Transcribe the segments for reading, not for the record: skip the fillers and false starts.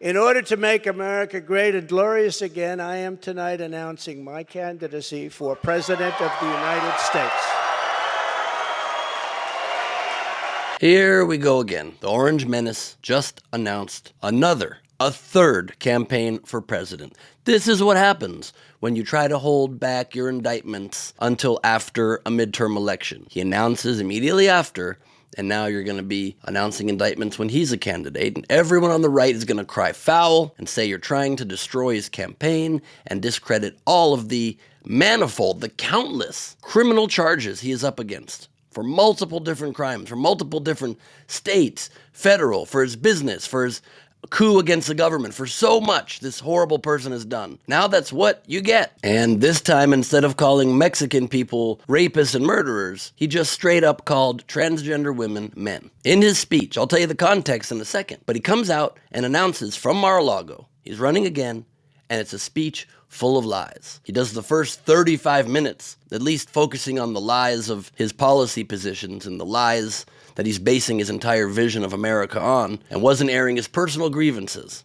In order to make America great and glorious again, I am tonight announcing my candidacy for President of the United States. Here we go again. The Orange Menace just announced a third campaign for president. This is what happens when you try to hold back your indictments until after a midterm election. He announces immediately after, and now you're going to be announcing indictments when he's a candidate, and everyone on the right is going to cry foul and say you're trying to destroy his campaign and discredit all of the manifold, the countless criminal charges he is up against for multiple different crimes, for multiple different states, federal, for his business, for his coup against the government, for so much this horrible person has done. Now that's what you get. And this time, instead of calling Mexican people rapists and murderers, he just straight up called transgender women men. In his speech, I'll tell you the context in a second, but he comes out and announces from Mar-a-Lago, he's running again, and it's a speech full of lies. He does the first 35 minutes, at least focusing on the lies of his policy positions and the lies that he's basing his entire vision of America on, and wasn't airing his personal grievances.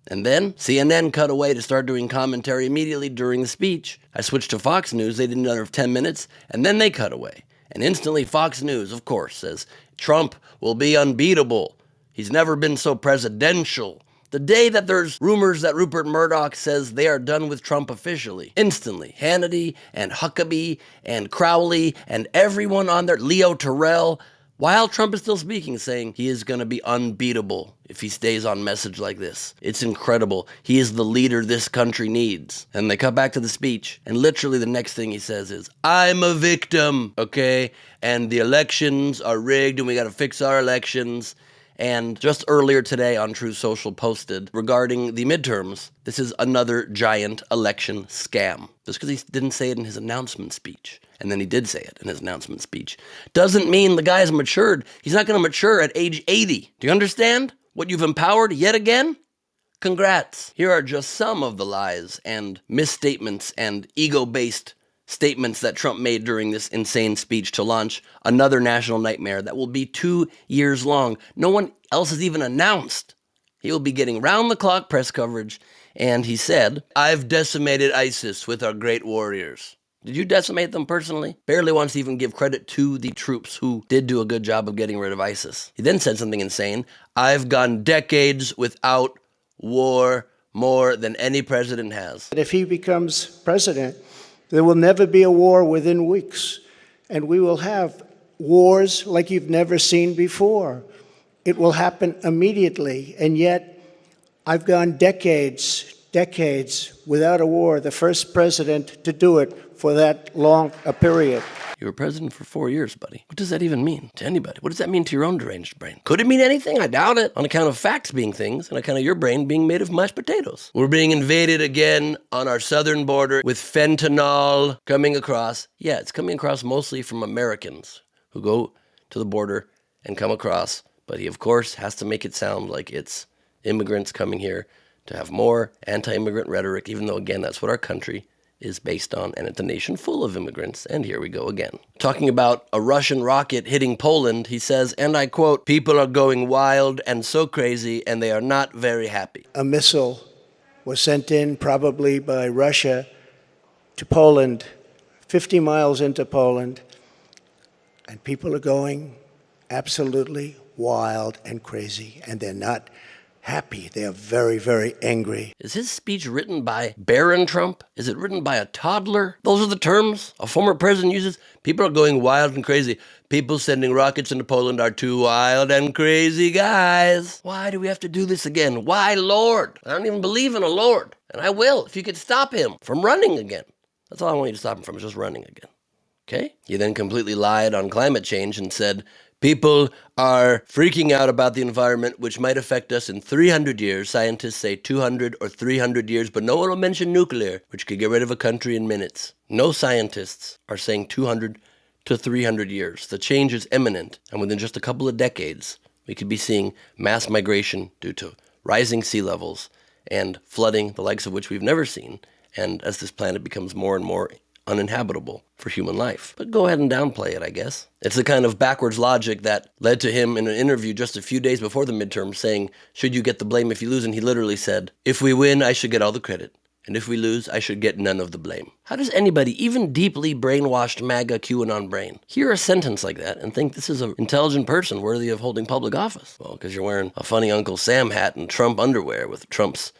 And then CNN cut away to start doing commentary immediately during the speech. I switched to Fox News, they did another 10 minutes, and then they cut away. And instantly Fox News, of course, says Trump will be unbeatable. He's never been so presidential. The day that there's rumors that Rupert Murdoch says they are done with Trump officially, instantly, Hannity and Huckabee and Crowley and everyone on there, Leo Terrell, while Trump is still speaking, saying he is going to be unbeatable if he stays on message like this. It's incredible. He is the leader this country needs. And they cut back to the speech, and literally the next thing he says is, I'm a victim, okay? And the elections are rigged, and we got to fix our elections. And just earlier today on True Social posted regarding the midterms, this is another giant election scam. Just because he didn't say it in his announcement speech, and then he did say it in his announcement speech, doesn't mean the guy's matured. He's not going to mature at age 80. Do you understand what you've empowered yet again? Congrats. Here are just some of the lies and misstatements and ego-based statements that Trump made during this insane speech to launch another national nightmare that will be 2 years long. No one else has even announced. He will be getting round-the-clock press coverage, and he said, I've decimated ISIS with our great warriors. Did you decimate them personally? Barely wants to even give credit to the troops who did do a good job of getting rid of ISIS. He then said something insane. I've gone decades without war more than any president has. If he becomes president, there will never be a war within weeks, and we will have wars like you've never seen before. It will happen immediately, and yet I've gone decades without a war, the first president to do it for that long a period. You were president for 4 years, buddy. What does that even mean to anybody? What does that mean to your own deranged brain? Could it mean anything? I doubt it. On account of facts being things, and on account of your brain being made of mashed potatoes. We're being invaded again on our southern border with fentanyl coming across. Yeah, it's coming across mostly from Americans who go to the border and come across. But he, of course, has to make it sound like it's immigrants coming here to have more anti-immigrant rhetoric, even though, again, that's what our country is based on, and it's a nation full of immigrants, and here we go again. Talking about a Russian rocket hitting Poland, he says, and I quote, people are going wild and so crazy, and they are not very happy. A missile was sent in, probably by Russia, to Poland, 50 miles into Poland, and people are going absolutely wild and crazy, and they're not happy. They are very, very angry. Is his speech written by Baron Trump? Is it written by a toddler? Those are the terms a former president uses. People are going wild and crazy. People sending rockets into Poland are too wild and crazy guys. Why do we have to do this again? Why, Lord? I don't even believe in a Lord. And I will, if you could stop him from running again. That's all I want you to stop him from, is just running again. Okay? He then completely lied on climate change and said, people are freaking out about the environment, which might affect us in 300 years. Scientists say 200 or 300 years, but no one will mention nuclear, which could get rid of a country in minutes. No scientists are saying 200 to 300 years. The change is imminent, and within just a couple of decades, we could be seeing mass migration due to rising sea levels and flooding, the likes of which we've never seen. And as this planet becomes more and more uninhabitable for human life. But go ahead and downplay it, I guess. It's the kind of backwards logic that led to him in an interview just a few days before the midterm saying, should you get the blame if you lose? And he literally said, if we win, I should get all the credit. And if we lose, I should get none of the blame. How does anybody, even deeply brainwashed MAGA QAnon brain, hear a sentence like that and think this is an intelligent person worthy of holding public office? Well, because you're wearing a funny Uncle Sam hat and Trump underwear with Trump's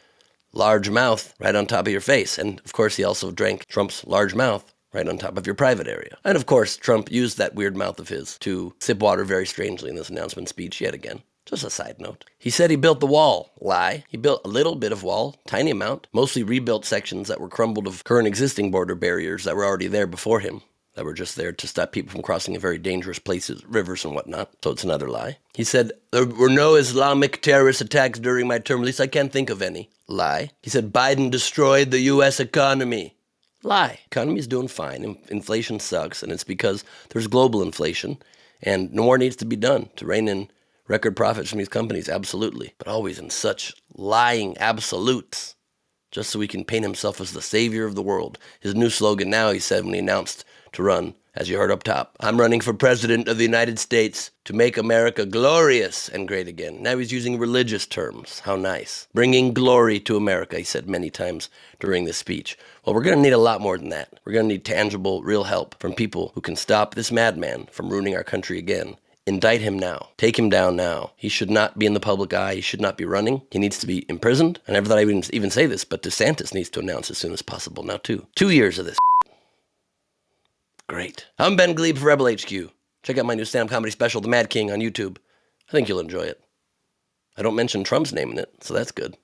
large mouth right on top of your face. And of course, he also drank Trump's large mouth right on top of your private area. And of course, Trump used that weird mouth of his to sip water very strangely in this announcement speech yet again. Just a side note. He said he built the wall. Lie. He built a little bit of wall, tiny amount, mostly rebuilt sections that were crumbled of current existing border barriers that were already there before him, that were just there to stop people from crossing in very dangerous places, rivers and whatnot. So it's another lie. He said, there were no Islamic terrorist attacks during my term. At least I can't think of any. Lie. He said, Biden destroyed the U.S. economy. Lie. Economy's doing fine. Inflation sucks, and it's because there's global inflation, and more needs to be done to rein in record profits from these companies, absolutely. But always in such lying absolutes, just so he can paint himself as the savior of the world. His new slogan now, he said when he announced to run, as you heard up top, I'm running for president of the United States to make America glorious and great again. Now he's using religious terms. How nice. Bringing glory to America, he said many times during this speech. Well, we're going to need a lot more than that. We're going to need tangible, real help from people who can stop this madman from ruining our country again. Indict him now. Take him down now. He should not be in the public eye. He should not be running. He needs to be imprisoned. I never thought I would even say this, but DeSantis needs to announce as soon as possible now, too. 2 years of this. Great. I'm Ben Gleib for Rebel HQ. Check out my new stand-up comedy special, The Mad King, on YouTube. I think you'll enjoy it. I don't mention Trump's name in it, so that's good.